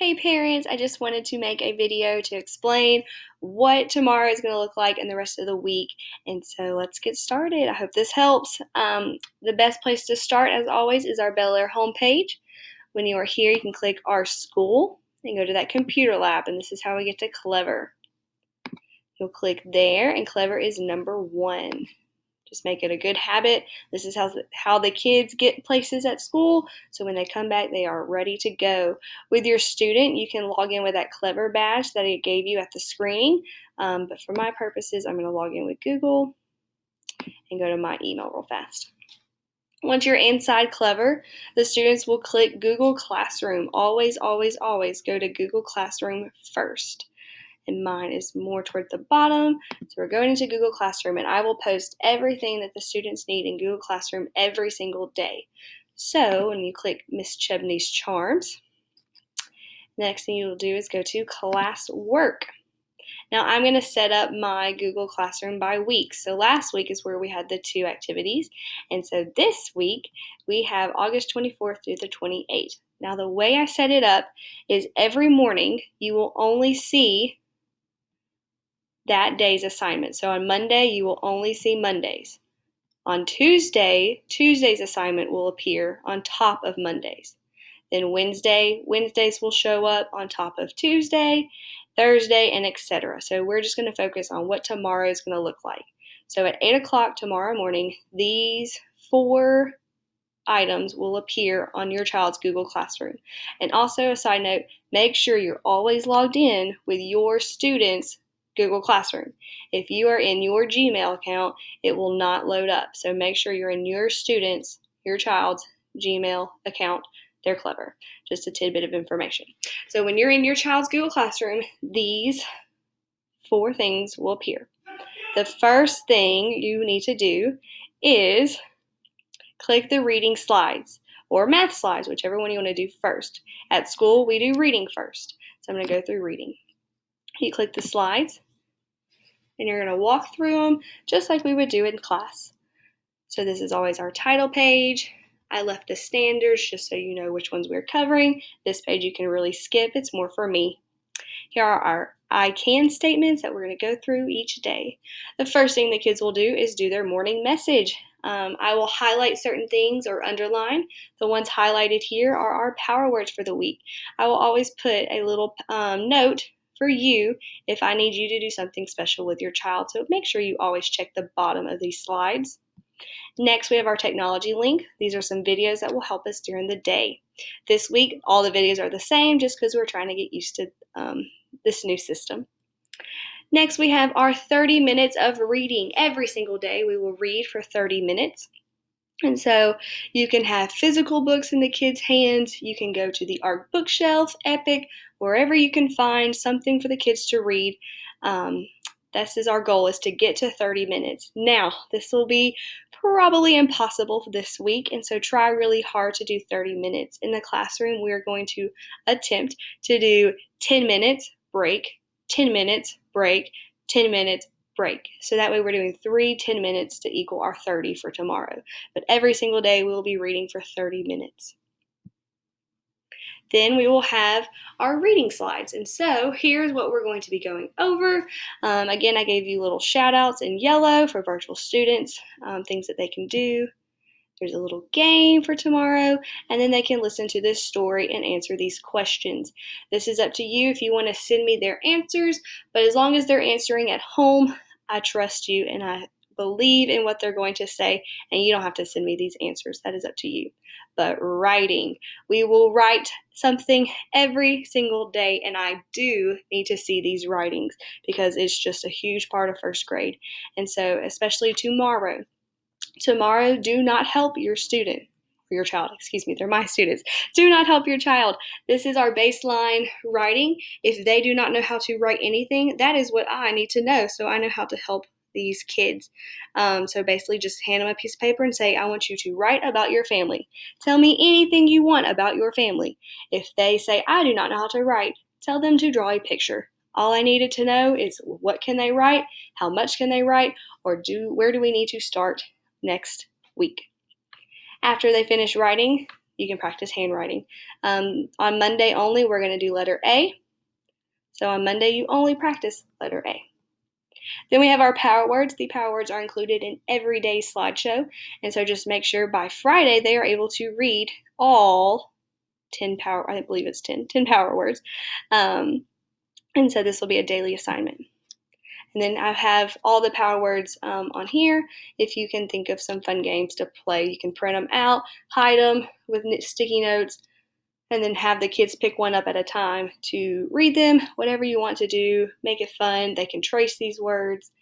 Hey parents, I just wanted to make a video to explain what tomorrow is going to look like and the rest of the week. And so let's get started. I hope this helps. The best place to start, as always, is our Bel Air homepage. When you are here, you can click Our School and go to that computer lab, and this is how we get to Clever. You'll click there, and Clever is number 1. Just make it a good habit. This is how the kids get places at school, so when they come back, they are ready to go. With your student, you can log in with that Clever badge that it gave you at the screening, but for my purposes, I'm going to log in with Google and go to my email real fast. Once you're inside Clever, the students will click Google Classroom. Always, always, always go to Google Classroom first. And mine is more toward the bottom. So we're going into Google Classroom, and I will post everything that the students need in Google Classroom every single day. So when you click Miss Chubney's Charms, the next thing you'll do is go to Class Work. Now I'm going to set up my Google Classroom by week. So last week is where we had the 2 activities. And so this week we have August 24th through the 28th. Now the way I set it up is every morning you will only see that day's assignment. So on Monday, you will only see Mondays. On Tuesday, Tuesday's assignment will appear on top of Mondays. Then Wednesdays will show up on top of Tuesday, Thursday, and etc. So we're just going to focus on what tomorrow is going to look like. So at 8 o'clock tomorrow morning, these 4 items will appear on your child's Google Classroom. And also a side note, make sure you're always logged in with your students' Google Classroom. If you are in your Gmail account, it will not load up. So make sure you're in your child's Gmail account. They're clever. Just a tidbit of information. So when you're in your child's Google Classroom, these 4 things will appear. The first thing you need to do is click the reading slides or math slides, whichever one you want to do first. At school, we do reading first. So I'm going to go through reading. You click the slides, and you're going to walk through them just like we would do in class. So this is always our title page. I left the standards just so you know which ones we're covering. This page you can really skip. It's more for me. Here are our I can statements that we're going to go through each day. The first thing the kids will do is do their morning message. I will highlight certain things or underline. The ones highlighted here are our power words for the week. I will always put a little note for you if I need you to do something special with your child. So make sure you always check the bottom of these slides. Next, we have our technology link. These are some videos that will help us during the day. This week, all the videos are the same just because we're trying to get used to this new system. Next, we have our 30 minutes of reading. Every single day, we will read for 30 minutes. And so you can have physical books in the kids' hands. You can go to the ARC bookshelf, Epic, wherever you can find something for the kids to read. This is our goal, is to get to 30 minutes. Now, this will be probably impossible this week, and so try really hard to do 30 minutes. In the classroom, we're going to attempt to do 10 minutes, break, 10 minutes, break, 10 minutes, break. So that way we're doing 3 10 minutes to equal our 30 for tomorrow. But every single day we will be reading for 30 minutes. Then we will have our reading slides. And so here's what we're going to be going over. Again, I gave you little shout outs in yellow for virtual students, things that they can do. There's a little game for tomorrow, and then they can listen to this story and answer these questions. This is up to you if you want to send me their answers, but as long as they're answering at home, I trust you and I believe in what they're going to say, and you don't have to send me these answers. That is up to you. But writing, we will write something every single day, and I do need to see these writings because it's just a huge part of first grade. And so especially tomorrow, do not help your student, or your child, excuse me, they're my students. Do not help your child. This is our baseline writing. If they do not know how to write anything, that is what I need to know, so I know how to help these kids. So basically just hand them a piece of paper and say, I want you to write about your family. Tell me anything you want about your family. If they say, I do not know how to write, tell them to draw a picture. All I needed to know is what can they write, how much can they write, or where do we need to start next week. After they finish writing, you can practice handwriting. On Monday only, we're going to do letter A. So on Monday, you only practice letter A. Then we have our power words. The power words are included in every day's slideshow. And so just make sure by Friday they are able to read all 10 power, I believe it's 10 power words. And so this will be a daily assignment. And then I have all the power words on here. If you can think of some fun games to play, you can print them out, hide them with sticky notes, and then have the kids pick one up at a time to read them, whatever you want to do. Make it fun. They can trace these words,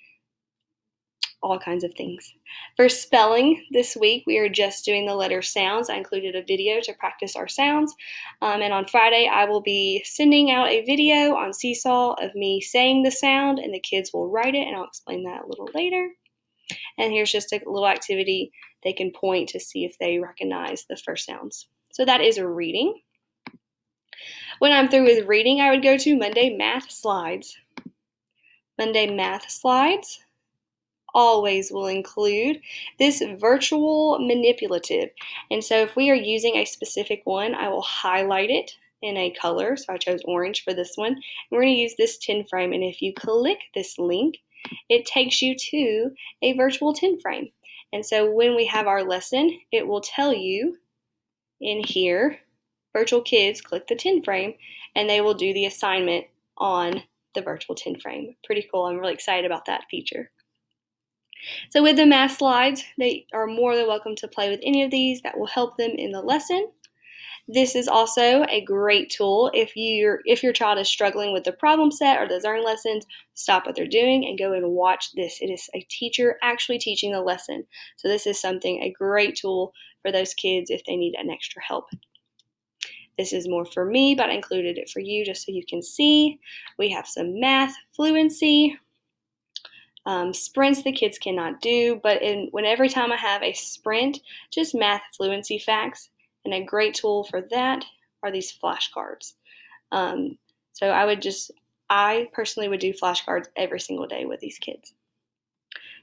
all kinds of things. For spelling this week, we are just doing the letter sounds. I included a video to practice our sounds. And on Friday, I will be sending out a video on Seesaw of me saying the sound, and the kids will write it, and I'll explain that a little later. And here's just a little activity. They can point to see if they recognize the first sounds. So that is a reading. When I'm through with reading, I would go to Monday math slides. Monday math slides always will include this virtual manipulative. And so if we are using a specific one, I will highlight it in a color. So I chose orange for this one. And we're going to use this 10 frame. And if you click this link, it takes you to a virtual 10 frame. And so when we have our lesson, it will tell you in here, virtual kids, click the 10 frame, and they will do the assignment on the virtual 10 frame. Pretty cool. I'm really excited about that feature. So with the math slides, they are more than welcome to play with any of these that will help them in the lesson. This is also a great tool if your child is struggling with the problem set or the Zearn lessons. Stop what they're doing and go and watch this. It is a teacher actually teaching the lesson. So this is a great tool for those kids if they need an extra help. This is more for me, but I included it for you just so you can see. We have some math fluency. Sprints the kids cannot do, but every time I have a sprint, just math fluency facts, and a great tool for that are these flashcards. So I personally would do flashcards every single day with these kids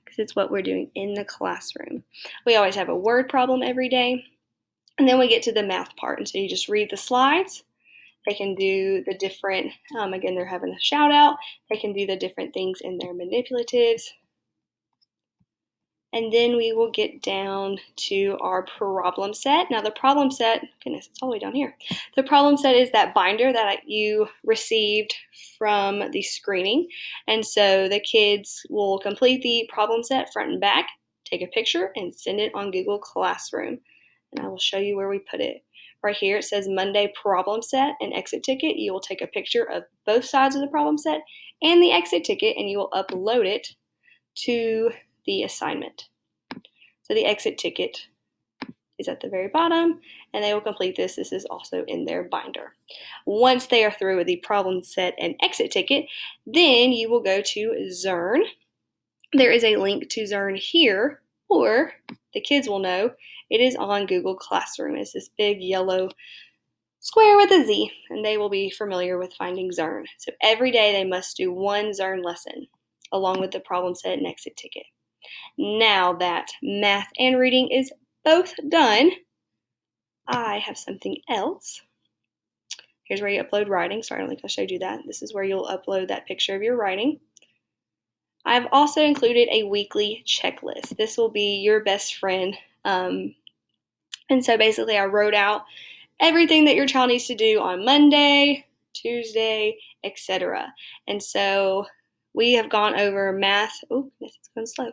because it's what we're doing in the classroom. We always have a word problem every day, and then we get to the math part, and so you just read the slides. They can do the different, again, they're having a shout out. They can do the different things in their manipulatives. And then we will get down to our problem set. Now the problem set, goodness, it's all the way down here. The problem set is that binder that you received from the screening. And so the kids will complete the problem set front and back, take a picture, and send it on Google Classroom. And I will show you where we put it. Right here it says Monday problem set and exit ticket. You will take a picture of both sides of the problem set and the exit ticket, and you will upload it to the assignment. So the exit ticket is at the very bottom, and they will complete this. This is also in their binder. Once they are through with the problem set and exit ticket, then you will go to Zearn. There is a link to Zearn here, or the kids will know it is on Google Classroom. It's this big yellow square with a Z, and they will be familiar with finding Zearn. So every day they must do one Zearn lesson along with the problem set and exit ticket. Now that math and reading is both done, I have something else. Here's where you upload writing. Sorry, I don't think I showed you that. This is where you'll upload that picture of your writing. I've also included a weekly checklist. This will be your best friend. And so basically I wrote out everything that your child needs to do on Monday, Tuesday, etc. And so we have gone over math. Oh, this is going slow.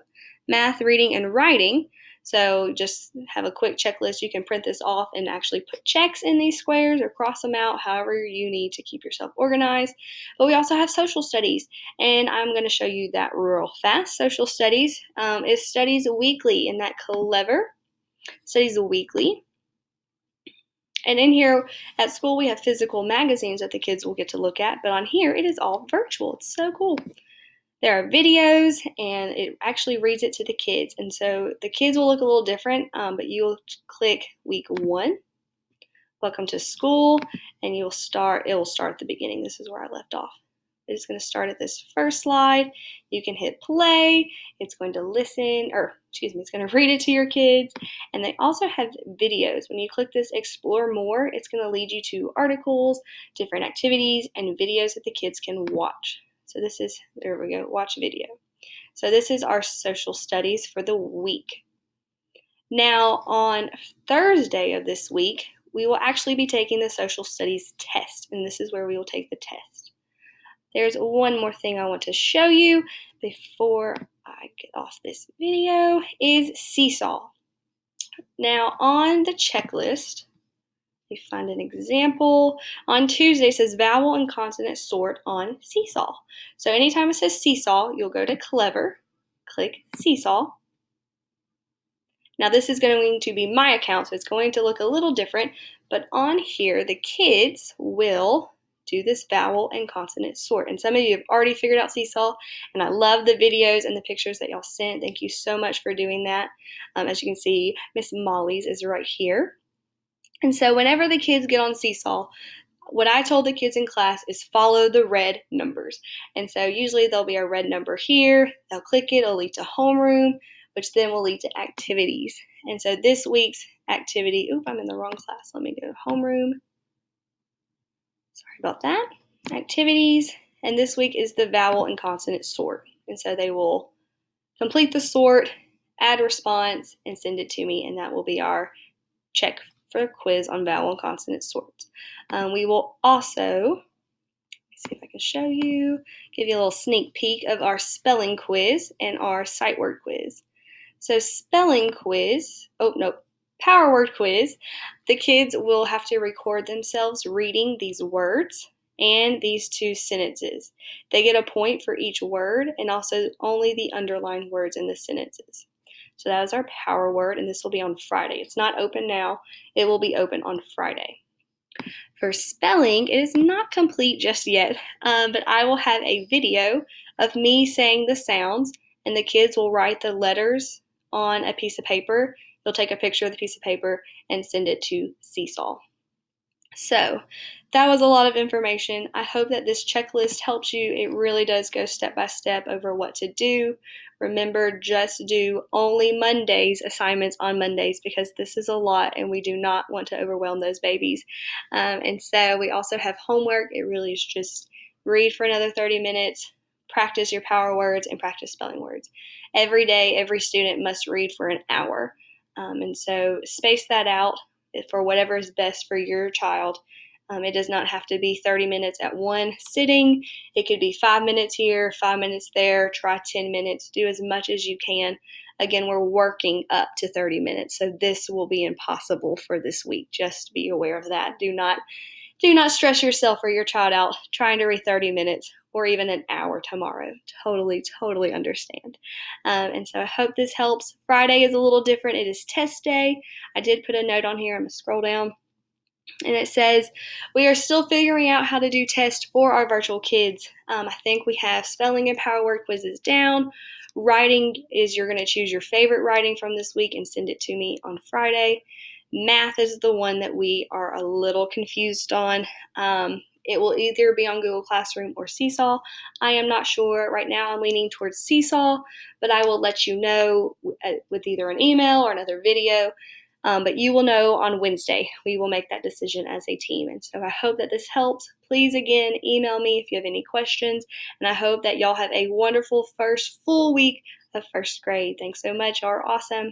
Math, reading, and writing. So just have a quick checklist. You can print this off and actually put checks in these squares or cross them out, however you need to keep yourself organized. But we also have social studies, and I'm going to show you that real fast. Social studies is studies weekly, and that clever. Studies weekly. And in here at school, we have physical magazines that the kids will get to look at, but on here, it is all virtual. It's so cool. There are videos, and it actually reads it to the kids. And so the kids will look a little different, but you'll click week 1, welcome to school, and it will start at the beginning. This is where I left off. It's going to start at this first slide. You can hit play. It's going to it's going to read it to your kids. And they also have videos. When you click this explore more, it's going to lead you to articles, different activities, and videos that the kids can watch. So there we go, watch video. So this is our social studies for the week. Now on Thursday of this week, we will actually be taking the social studies test, and this is where we will take the test. There's one more thing I want to show you before I get off this video is Seesaw. Now on the checklist, we find an example. On Tuesday it says vowel and consonant sort on Seesaw. So anytime it says Seesaw, you'll go to Clever, click Seesaw. Now this is going to be my account, so it's going to look a little different, but on here the kids will do this vowel and consonant sort. And some of you have already figured out Seesaw, and I love the videos and the pictures that y'all sent. Thank you so much for doing that. As you can see, Miss Molly's is right here. And so whenever the kids get on Seesaw, what I told the kids in class is follow the red numbers. And so usually there'll be a red number here. They'll click it, it'll lead to homeroom, which then will lead to activities. And so this week's activity, I'm in the wrong class. Let me go to homeroom. Sorry about that. Activities. And this week is the vowel and consonant sort. And so they will complete the sort, add response, and send it to me. And that will be our check for a quiz on vowel and consonant sorts. We will also, let me see if I can show you, give you a little sneak peek of our spelling quiz and our sight word quiz. So spelling quiz, power word quiz, the kids will have to record themselves reading these words and these two sentences. They get a point for each word and also only the underlined words in the sentences. So that is our power word, and this will be on Friday. It's not open now. It will be open on Friday. For spelling, it is not complete just yet, but I will have a video of me saying the sounds, and the kids will write the letters on a piece of paper. They'll take a picture of the piece of paper and send it to Seesaw. So that was a lot of information. I hope that this checklist helps you. It really does go step by step over what to do. Remember, just do only Mondays assignments on Mondays because this is a lot and we do not want to overwhelm those babies. And so we also have homework. It really is just read for another 30 minutes, practice your power words, and practice spelling words. Every day, every student must read for an hour. And so space that out for whatever is best for your child. It does not have to be 30 minutes at one sitting. It could be 5 minutes here, 5 minutes there. Try 10 minutes. Do as much as you can. Again, we're working up to 30 minutes, so this will be impossible for this week. Just be aware of that. Do not stress yourself or your child out trying to read 30 minutes or even an hour tomorrow. Totally understand. And so I hope this helps. Friday is a little different. It is test day. I did put a note on here. I'm going to scroll down. And it says, we are still figuring out how to do tests for our virtual kids. I think we have spelling and power word quizzes down. Writing is you're going to choose your favorite writing from this week and send it to me on Friday. Math is the one that we are a little confused on. It will either be on Google Classroom or Seesaw. I am not sure. Right now I'm leaning towards Seesaw, but I will let you know with either an email or another video. But you will know on Wednesday. We will make that decision as a team. And so I hope that this helps. Please, again, email me if you have any questions. And I hope that y'all have a wonderful first full week of first grade. Thanks so much. Y'all are awesome.